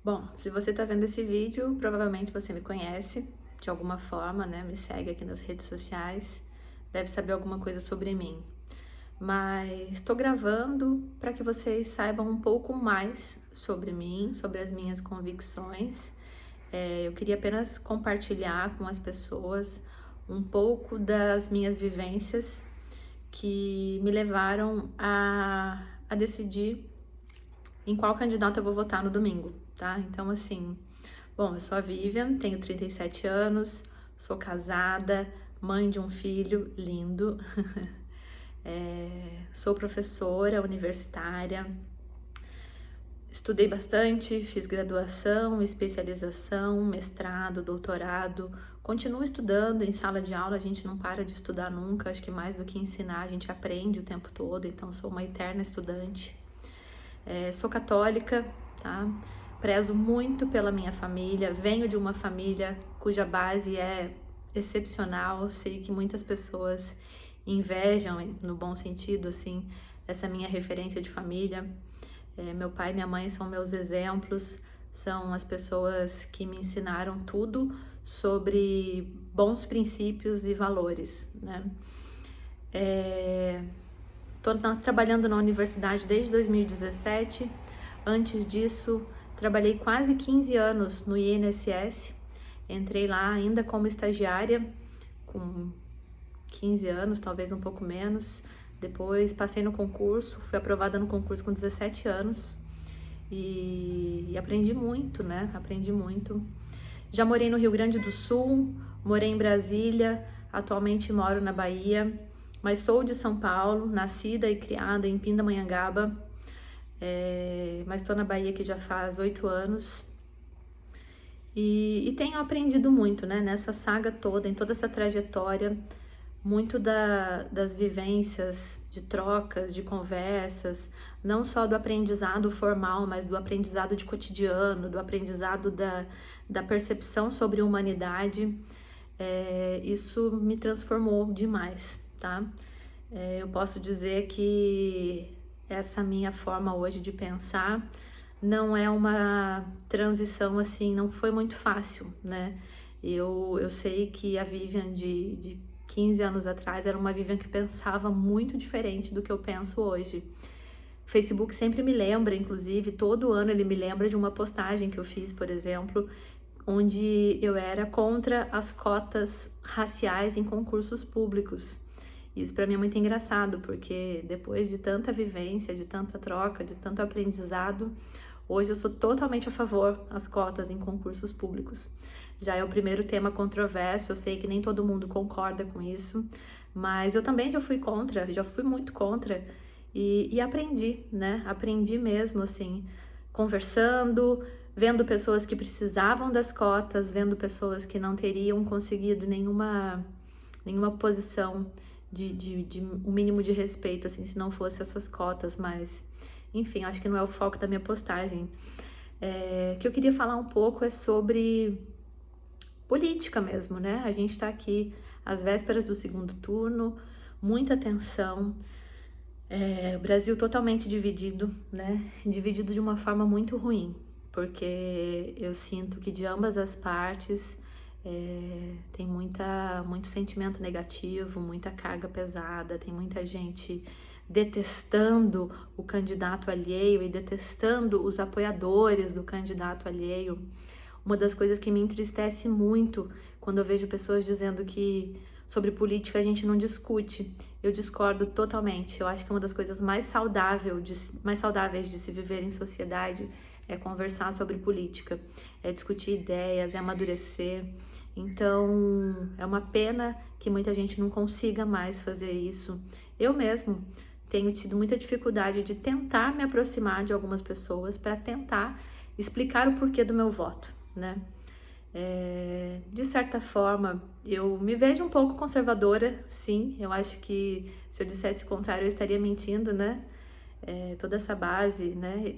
Bom, se você está vendo esse vídeo, provavelmente você me conhece de alguma forma, né? Me segue aqui nas redes sociais, deve saber alguma coisa sobre mim. Mas estou gravando para que vocês saibam um pouco mais sobre mim, sobre as minhas convicções. Eu queria apenas compartilhar com as pessoas um pouco das minhas vivências que me levaram a decidir em qual candidato eu vou votar no domingo, tá? Então, assim, bom, eu sou a Vivian, tenho 37 anos, sou casada, mãe de um filho lindo, sou professora universitária, estudei bastante, fiz graduação, especialização, mestrado, doutorado, continuo estudando em sala de aula, a gente não para de estudar nunca, acho que mais do que ensinar, a gente aprende o tempo todo, então sou uma eterna estudante. Sou católica, tá? Prezo muito pela minha família, venho de uma família cuja base é excepcional, sei que muitas pessoas invejam, no bom sentido, assim, essa minha referência de família. Meu pai e minha mãe são meus exemplos, são as pessoas que me ensinaram tudo sobre bons princípios e valores, né? Estou trabalhando na universidade desde 2017. Antes disso, trabalhei quase 15 anos no INSS. Entrei lá ainda como estagiária, com 15 anos, talvez um pouco menos. Depois passei no concurso, fui aprovada no concurso com 17 anos e aprendi muito, né? Aprendi muito. Já morei no Rio Grande do Sul, morei em Brasília, atualmente moro na Bahia, mas sou de São Paulo, nascida e criada em Pindamonhangaba, mas estou na Bahia que já faz 8 anos. E tenho aprendido muito, né, nessa saga toda, em toda essa trajetória, muito das vivências, de trocas, de conversas, não só do aprendizado formal, mas do aprendizado de cotidiano, do aprendizado da percepção sobre a humanidade. Isso me transformou demais, tá? Eu posso dizer que essa minha forma hoje de pensar não é uma transição assim, não foi muito fácil, né? Eu sei que a Vivian de 15 anos atrás era uma Vivian que pensava muito diferente do que eu penso hoje. O Facebook sempre me lembra, inclusive, todo ano ele me lembra de uma postagem que eu fiz, por exemplo, onde eu era contra as cotas raciais em concursos públicos. Isso para mim é muito engraçado, porque depois de tanta vivência, de tanta troca, de tanto aprendizado, hoje eu sou totalmente a favor das cotas em concursos públicos. Já é o primeiro tema controverso, eu sei que nem todo mundo concorda com isso, mas eu também já fui contra, já fui muito contra e aprendi, né? Aprendi mesmo, assim, conversando, vendo pessoas que precisavam das cotas, vendo pessoas que não teriam conseguido nenhuma posição de um mínimo de respeito, assim, se não fosse essas cotas, mas enfim, acho que não é o foco da minha postagem. O que eu queria falar um pouco é sobre política mesmo, né? A gente tá aqui às vésperas do segundo turno, muita tensão, o Brasil totalmente dividido, né? Dividido de uma forma muito ruim, porque eu sinto que de ambas as partes tem muito sentimento negativo, muita carga pesada, tem muita gente detestando o candidato alheio e detestando os apoiadores do candidato alheio. Uma das coisas que me entristece muito quando eu vejo pessoas dizendo que sobre política a gente não discute. Eu discordo totalmente. Eu acho que uma das coisas mais saudáveis de se viver em sociedade é conversar sobre política, é discutir ideias, é amadurecer. Então, é uma pena que muita gente não consiga mais fazer isso. Eu mesmo tenho tido muita dificuldade de tentar me aproximar de algumas pessoas para tentar explicar o porquê do meu voto, né? De certa forma, eu me vejo um pouco conservadora, sim. Eu acho que se eu dissesse o contrário, eu estaria mentindo, né? Toda essa base, né?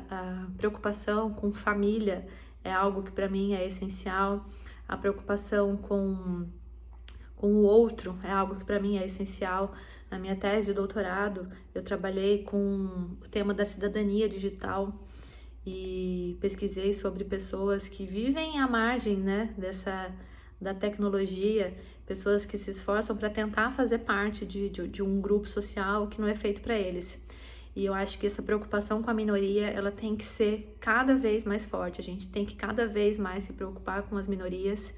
A preocupação com família é algo que para mim é essencial. A preocupação com o outro é algo que para mim é essencial. Na minha tese de doutorado, eu trabalhei com o tema da cidadania digital e pesquisei sobre pessoas que vivem à margem, né, da tecnologia, pessoas que se esforçam para tentar fazer parte de um grupo social que não é feito para eles. E eu acho que essa preocupação com a minoria, ela tem que ser cada vez mais forte. A gente tem que cada vez mais se preocupar com as minorias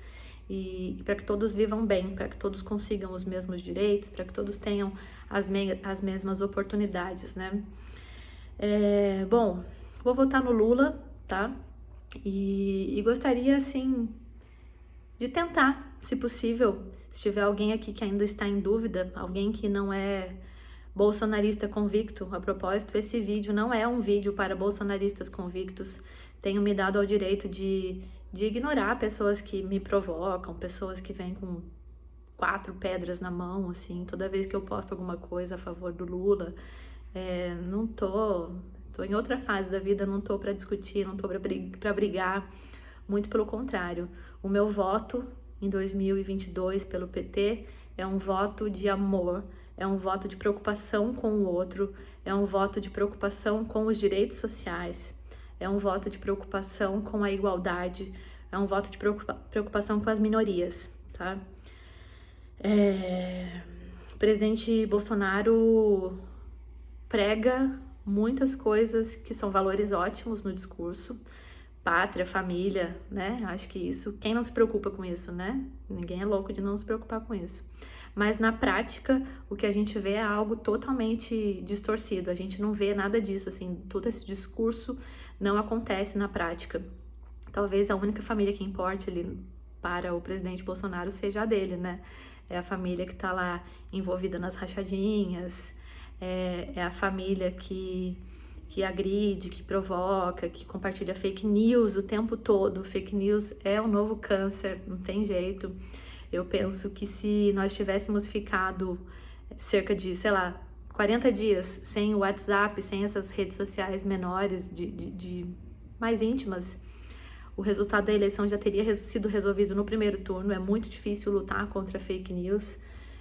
e para que todos vivam bem, para que todos consigam os mesmos direitos, para que todos tenham as mesmas oportunidades, né? Bom, vou votar no Lula, tá? E gostaria, assim, de tentar, se possível, se tiver alguém aqui que ainda está em dúvida, alguém que não é bolsonarista convicto. A propósito, esse vídeo não é um vídeo para bolsonaristas convictos. Tenho me dado ao direito de ignorar pessoas que me provocam, pessoas que vêm com 4 pedras na mão, assim, toda vez que eu posto alguma coisa a favor do Lula. Não tô em outra fase da vida, não tô para discutir, não tô para brigar, muito pelo contrário. O meu voto em 2022 pelo PT é um voto de amor, é um voto de preocupação com o outro, é um voto de preocupação com os direitos sociais, é um voto de preocupação com a igualdade, é um voto de preocupação com as minorias, tá? O presidente Bolsonaro prega muitas coisas que são valores ótimos no discurso, pátria, família, né? Acho que isso, quem não se preocupa com isso, né? Ninguém é louco de não se preocupar com isso. Mas na prática, o que a gente vê é algo totalmente distorcido. A gente não vê nada disso, assim, todo esse discurso não acontece na prática. Talvez a única família que importe ali para o presidente Bolsonaro seja a dele, né? É a família que tá lá envolvida nas rachadinhas, é a família que agride, que provoca, que compartilha fake news o tempo todo. Fake news é o novo câncer, não tem jeito. Eu penso que se nós tivéssemos ficado cerca de, sei lá, 40 dias sem o WhatsApp, sem essas redes sociais menores, mais íntimas, o resultado da eleição já teria sido resolvido no primeiro turno. É muito difícil lutar contra fake news.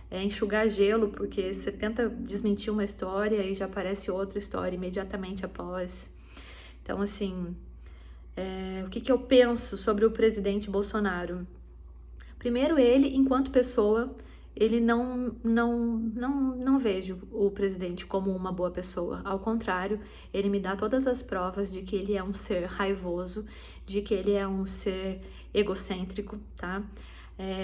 É enxugar gelo, porque você tenta desmentir uma história e já aparece outra história imediatamente após. Então, assim, o que eu penso sobre o presidente Bolsonaro? Primeiro, ele, enquanto pessoa, ele não vejo o presidente como uma boa pessoa. Ao contrário, ele me dá todas as provas de que ele é um ser raivoso, de que ele é um ser egocêntrico, tá?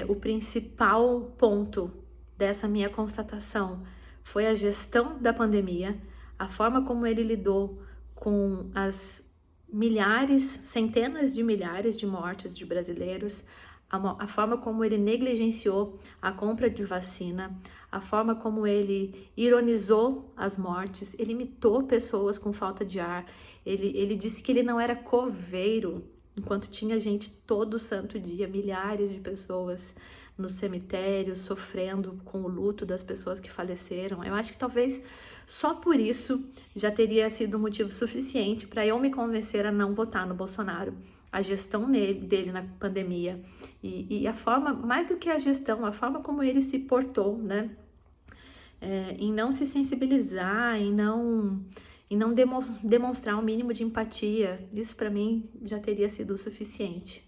O principal ponto dessa minha constatação foi a gestão da pandemia, a forma como ele lidou com as milhares, centenas de milhares de mortes de brasileiros, a forma como ele negligenciou a compra de vacina, a forma como ele ironizou as mortes, ele imitou pessoas com falta de ar, ele disse que ele não era coveiro, enquanto tinha gente todo santo dia, milhares de pessoas nos cemitérios, sofrendo com o luto das pessoas que faleceram. Eu acho que talvez só por isso já teria sido motivo suficiente para eu me convencer a não votar no Bolsonaro. A gestão dele na pandemia e a forma, mais do que a gestão, a forma como ele se portou, né? Em não se sensibilizar, em não demonstrar um mínimo de empatia. Isso para mim já teria sido o suficiente.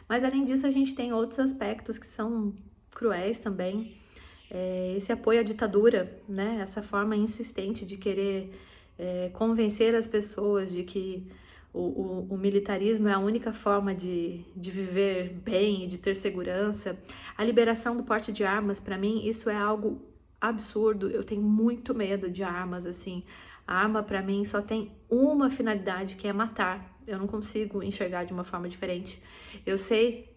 Mas além disso, a gente tem outros aspectos que são cruéis também. Esse apoio à ditadura, né? Essa forma insistente de querer convencer as pessoas de que o militarismo é a única forma de viver bem e de ter segurança. A liberação do porte de armas, para mim, isso é algo absurdo. Eu tenho muito medo de armas, assim. A arma, para mim, só tem uma finalidade, que é matar. Eu não consigo enxergar de uma forma diferente. Eu sei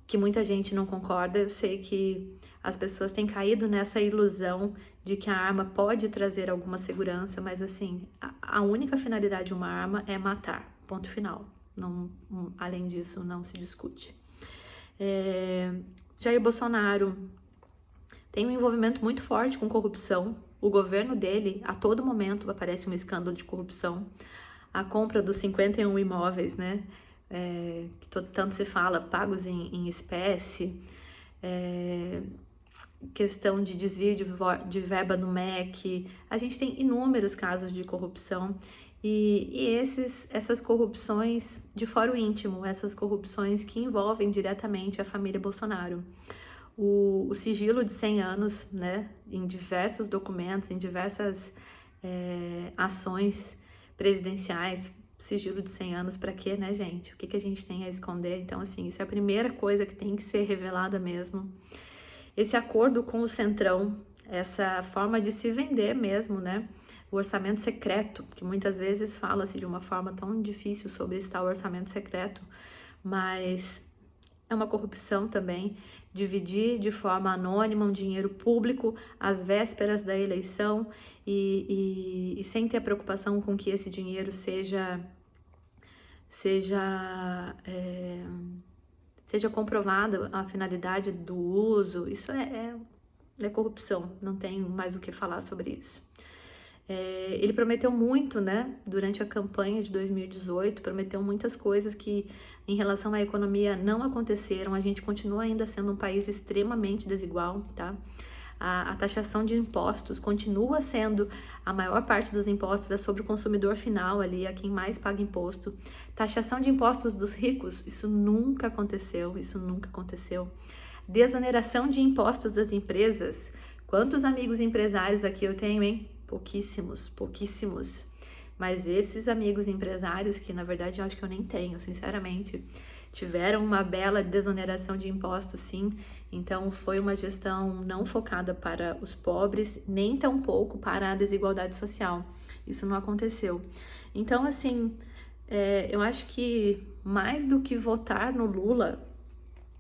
que muita gente não concorda, eu sei que as pessoas têm caído nessa ilusão de que a arma pode trazer alguma segurança, mas assim, a única finalidade de uma arma é matar, ponto final. Não, além disso, não se discute. Jair Bolsonaro tem um envolvimento muito forte com corrupção. O governo dele, a todo momento, aparece um escândalo de corrupção. A compra dos 51 imóveis, né? Que tanto se fala, pagos em espécie, questão de desvio de verba no MEC. A gente tem inúmeros casos de corrupção Essas corrupções de fora o íntimo, essas corrupções que envolvem diretamente a família Bolsonaro. O sigilo de 100 anos, né, em diversos documentos, em diversas ações presidenciais, sigilo de 100 anos para quê, né, gente? O que a gente tem a esconder? Então, assim, isso é a primeira coisa que tem que ser revelada mesmo. Esse acordo com o Centrão, essa forma de se vender mesmo, né? O orçamento secreto, que muitas vezes fala-se de uma forma tão difícil sobre esse tal orçamento secreto, mas é uma corrupção também, dividir de forma anônima um dinheiro público às vésperas da eleição e sem ter a preocupação com que esse dinheiro seja comprovada a finalidade do uso. Isso é corrupção, não tem mais o que falar sobre isso. Ele prometeu muito, né, durante a campanha de 2018, prometeu muitas coisas que, em relação à economia, não aconteceram. A gente continua ainda sendo um país extremamente desigual, tá? A taxação de impostos continua sendo, a maior parte dos impostos é sobre o consumidor final ali, a quem mais paga imposto. Taxação de impostos dos ricos, isso nunca aconteceu, Desoneração de impostos das empresas. Quantos amigos empresários aqui eu tenho, hein? Pouquíssimos. Mas esses amigos empresários, que na verdade eu acho que eu nem tenho, sinceramente, tiveram uma bela desoneração de impostos, sim. Então foi uma gestão não focada para os pobres, nem tampouco para a desigualdade social. Isso não aconteceu. Então, assim, eu acho que mais do que votar no Lula,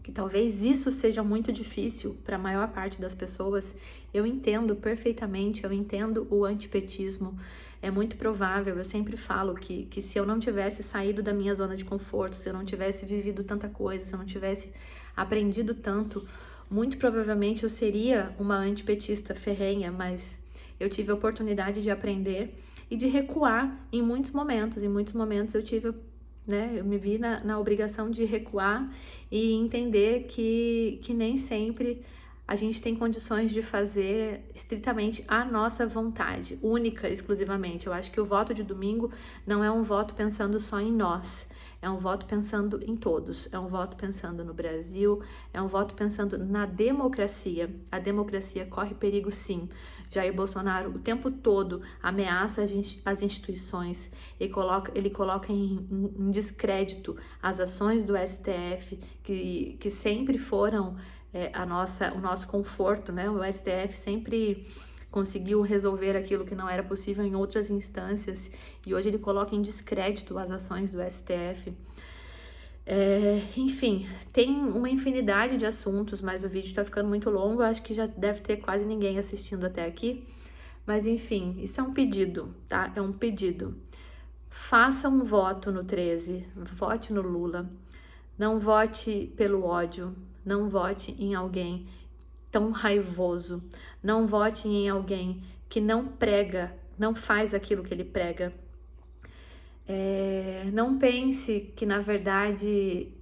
que talvez isso seja muito difícil para a maior parte das pessoas, eu entendo perfeitamente, eu entendo o antipetismo. É muito provável, eu sempre falo que se eu não tivesse saído da minha zona de conforto, se eu não tivesse vivido tanta coisa, se eu não tivesse aprendido tanto, muito provavelmente eu seria uma antipetista ferrenha, mas eu tive a oportunidade de aprender e de recuar em muitos momentos. Em muitos momentos eu tive, né, eu me vi na obrigação de recuar e entender que nem sempre a gente tem condições de fazer estritamente a nossa vontade, única, exclusivamente. Eu acho que o voto de domingo não é um voto pensando só em nós, é um voto pensando em todos, é um voto pensando no Brasil, é um voto pensando na democracia. A democracia corre perigo, sim. Jair Bolsonaro o tempo todo ameaça as instituições, ele coloca em descrédito as ações do STF, que sempre foram o nosso conforto, né? O STF sempre conseguiu resolver aquilo que não era possível em outras instâncias e hoje ele coloca em descrédito as ações do STF. Enfim, tem uma infinidade de assuntos, mas o vídeo tá ficando muito longo, eu acho que já deve ter quase ninguém assistindo até aqui. Mas enfim, isso é um pedido, tá? É um pedido. Faça um voto no 13, vote no Lula. Não vote pelo ódio, não vote em alguém tão raivoso, não vote em alguém que não prega, não faz aquilo que ele prega. Não pense que, na verdade,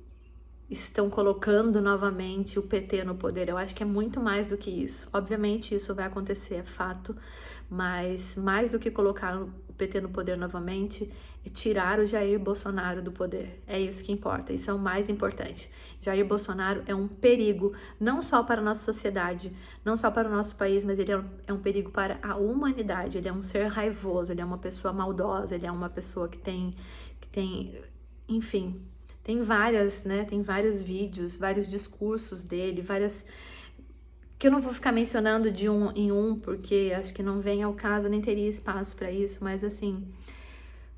estão colocando novamente o PT no poder. Eu acho que é muito mais do que isso. Obviamente isso vai acontecer, é fato, mas mais do que colocar o PT no poder novamente, é tirar o Jair Bolsonaro do poder. É isso que importa, isso é o mais importante. Jair Bolsonaro é um perigo, não só para a nossa sociedade, não só para o nosso país, mas ele é um perigo para a humanidade. Ele é um ser raivoso, ele é uma pessoa maldosa, ele é uma pessoa que tem enfim... Tem vários vídeos, vários discursos dele, que eu não vou ficar mencionando de um em um, porque acho que não vem ao caso, nem teria espaço para isso, mas assim,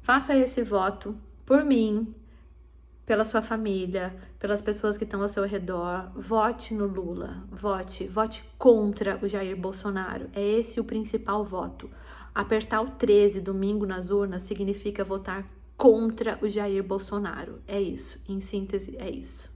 faça esse voto por mim, pela sua família, pelas pessoas que estão ao seu redor. Vote no Lula, vote contra o Jair Bolsonaro. É esse o principal voto. Apertar o 13 domingo nas urnas significa votar contra o Jair Bolsonaro. É isso, em síntese, é isso.